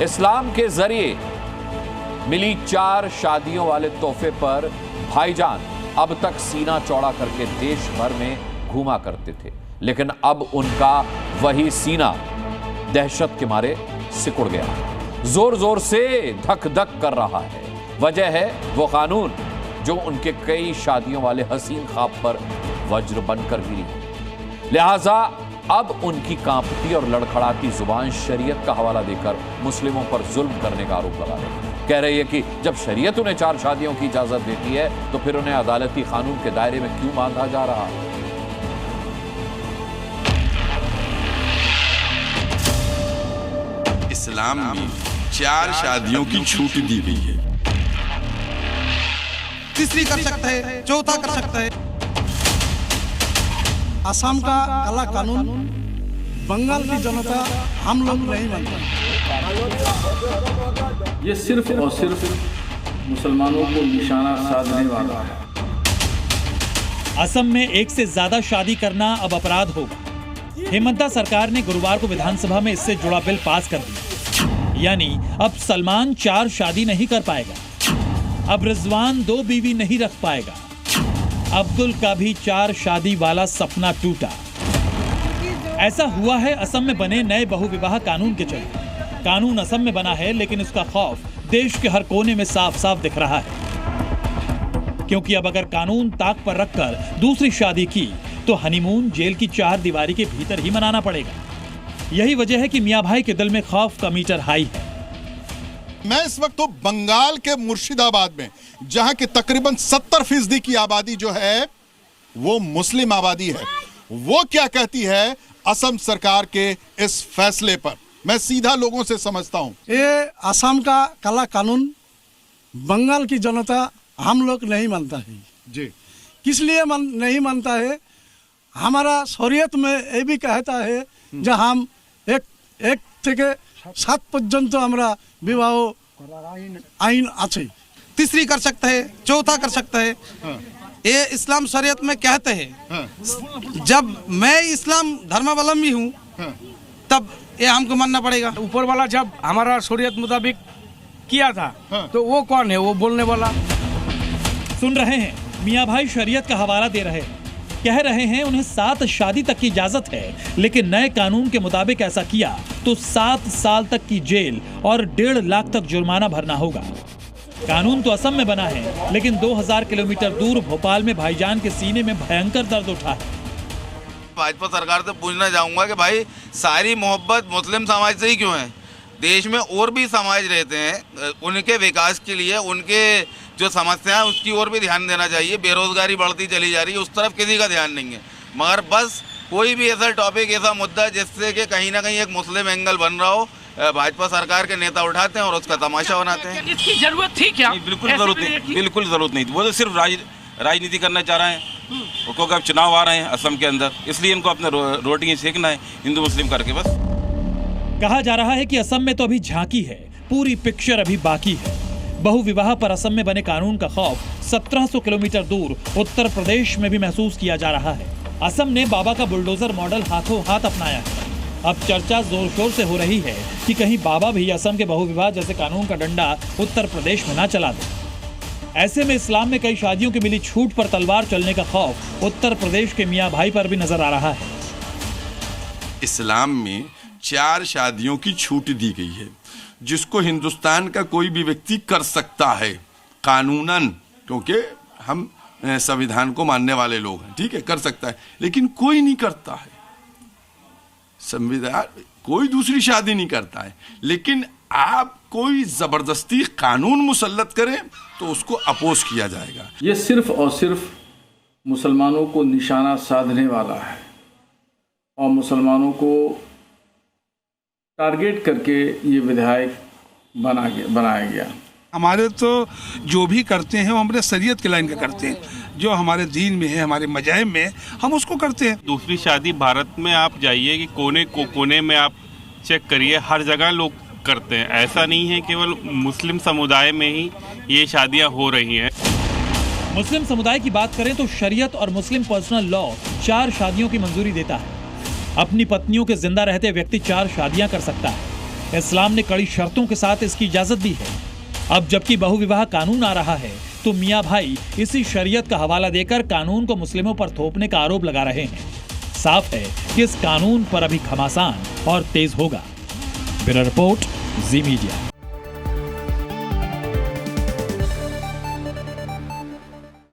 इस्लाम के जरिए मिली 4 शादियों वाले तोहफे पर भाईजान अब तक सीना चौड़ा करके देश भर में घूमा करते थे, लेकिन अब उनका वही सीना दहशत के मारे सिकुड़ गया, जोर जोर से धक धक कर रहा है। वजह है वो कानून जो उनके कई शादियों वाले हसीन ख्वाब पर वज्र बनकर गिरी। लिहाजा अब उनकी कांपती और लड़खड़ाती जुबान शरीयत का हवाला देकर मुस्लिमों पर जुल्म करने का आरोप लगा रही है। कह रही है कि जब शरीयत उन्हें 4 शादियों की इजाजत देती है तो फिर उन्हें अदालती कानून के दायरे में क्यों बांधा जा रहा है। इस्लाम में 4 शादियों की छूट दी गई है। तीसरी कर सकता है, चौथा कर सकता है। असम का काला कानून बंगाल की जनता हम लोग नहीं मानते। ये सिर्फ और सिर्फ मुसलमानों को निशाना साधने वाला है। असम में 1 से ज्यादा शादी करना अब अपराध होगा। हेमंता सरकार ने गुरुवार को विधानसभा में इससे जुड़ा बिल पास कर दिया। यानी अब सलमान 4 शादी नहीं कर पाएगा, अब रिजवान 2 बीवी नहीं रख पाएगा, अब्दुल का भी 4 शादी वाला सपना टूटा। ऐसा हुआ है असम में बने नए बहुविवाह कानून के चलते। कानून असम में बना है, लेकिन उसका खौफ देश के हर कोने में साफ साफ दिख रहा है, क्योंकि अब अगर कानून ताक पर रखकर दूसरी शादी की तो हनीमून जेल की 4 दीवारी के भीतर ही मनाना पड़ेगा। यही वजह है कि मियां भाई के दिल में खौफ का मीटर हाई है। मैं इस वक्त तो बंगाल के मुर्शिदाबाद में, जहां की तकरीबन 70% की आबादी जो है वो मुस्लिम आबादी है, वो क्या कहती है असम सरकार के इस फैसले पर, मैं सीधा लोगों से समझता हूं। ये असम का काला कानून बंगाल की जनता हम लोग नहीं मानता है जी। किस लिए नहीं मानता है? हमारा शरीयत में ये भी कहता है जो हम एक থেকে 7 পর্যন্ত আমরা विवाह आईन আছে। तीसरी कर सकता है, चौथा कर सकता है। ये इस्लाम शरीयत में कहते हैं। जब मैं इस्लाम धर्मावलंबी हूँ तब ये हमको मानना पड़ेगा। ऊपर वाला जब हमारा शरीयत मुताबिक किया था तो वो कौन है वो बोलने वाला? सुन रहे हैं, मियां भाई शरीयत का हवाला दे रहे हैं। कह रहे हैं उन्हें 7 शादी तक की इजाजत है, लेकिन नए कानून के मुताबिक ऐसा किया तो 7 साल तक की जेल और 1.5 लाख तक जुर्माना भरना होगा। कानून तो असम में बना है, लेकिन 2000 किलोमीटर दूर भोपाल में भाईजान के सीने में भयंकर दर्द उठा है। भाजपा सरकार से पूछना चाहूंगा कि भाई सारी मोहब्बत मुस्लिम समाज से ही क्यों है? देश में और भी समाज रहते हैं, उनके विकास के लिए उनके जो समस्या है उसकी ओर भी ध्यान देना चाहिए। बेरोजगारी बढ़ती चली जा रही है, उस तरफ किसी का ध्यान नहीं है, मगर बस कोई भी ऐसा टॉपिक, ऐसा मुद्दा जिससे कि कहीं ना कहीं एक मुस्लिम एंगल बन रहा हो, भाजपा सरकार के नेता उठाते हैं और उसका तमाशा बनाते हैं। इसकी जरूरत थी क्या? बिल्कुल जरूरत नहीं, बिल्कुल जरूरत नहीं थी। वो तो सिर्फ राजनीति करना चाह रहे हैं, क्योंकि अब चुनाव आ रहे हैं असम के अंदर, इसलिए इनको अपने रोटियां सेकना है हिंदू मुस्लिम करके बस। कहा जा रहा है कि असम में तो अभी झांकी है, पूरी पिक्चर अभी बाकी है। बहुविवाह पर असम में बने कानून का खौफ 1700 किलोमीटर दूर उत्तर प्रदेश में भी महसूस किया जा रहा है। असम ने बाबा का बुलडोजर मॉडल हाथों हाथ अपनाया है। अब चर्चा जोर शोर से हो रही है कि कहीं बाबा भी असम के बहुविवाह जैसे कानून का डंडा उत्तर प्रदेश में ना चला दे। ऐसे में इस्लाम में कई शादियों की मिली छूट पर तलवार चलने का खौफ उत्तर प्रदेश के मियां भाई पर भी नजर आ रहा है। इस्लाम में 4 शादियों की छूट दी गई है, जिसको हिंदुस्तान का कोई भी व्यक्ति कर सकता है कानूनन, क्योंकि हम संविधान को मानने वाले लोग हैं, ठीक है, कर सकता है, लेकिन कोई नहीं करता है। संविधान कोई दूसरी शादी नहीं करता है, लेकिन आप कोई जबरदस्ती कानून मुसल्लत करें तो उसको अपोज किया जाएगा। ये सिर्फ और सिर्फ मुसलमानों को निशाना साधने वाला है और मुसलमानों को टारगेट करके ये विधायक बनाया गया। हमारे तो जो भी करते हैं वो हमारे शरीयत के लाइन का करते हैं, जो हमारे दीन में है, हमारे मज़ाहिब में है, हम उसको करते हैं। दूसरी शादी भारत में आप जाइए कि कोने में आप चेक करिए, हर जगह लोग करते हैं। ऐसा नहीं है केवल मुस्लिम समुदाय में ही ये शादियां हो रही हैं। मुस्लिम समुदाय की बात करें तो शरीयत और मुस्लिम पर्सनल लॉ 4 शादियों की मंजूरी देता है। अपनी पत्नियों के जिंदा रहते व्यक्ति 4 शादियां कर सकता है। इस्लाम ने कड़ी शर्तों के साथ इसकी इजाजत दी है। अब जबकि बहुविवाह कानून आ रहा है तो मियां भाई इसी शरीयत का हवाला देकर कानून को मुस्लिमों पर थोपने का आरोप लगा रहे हैं। साफ है कि इस कानून पर अभी घमासान और तेज होगा। ब्यूरो रिपोर्ट, जी मीडिया।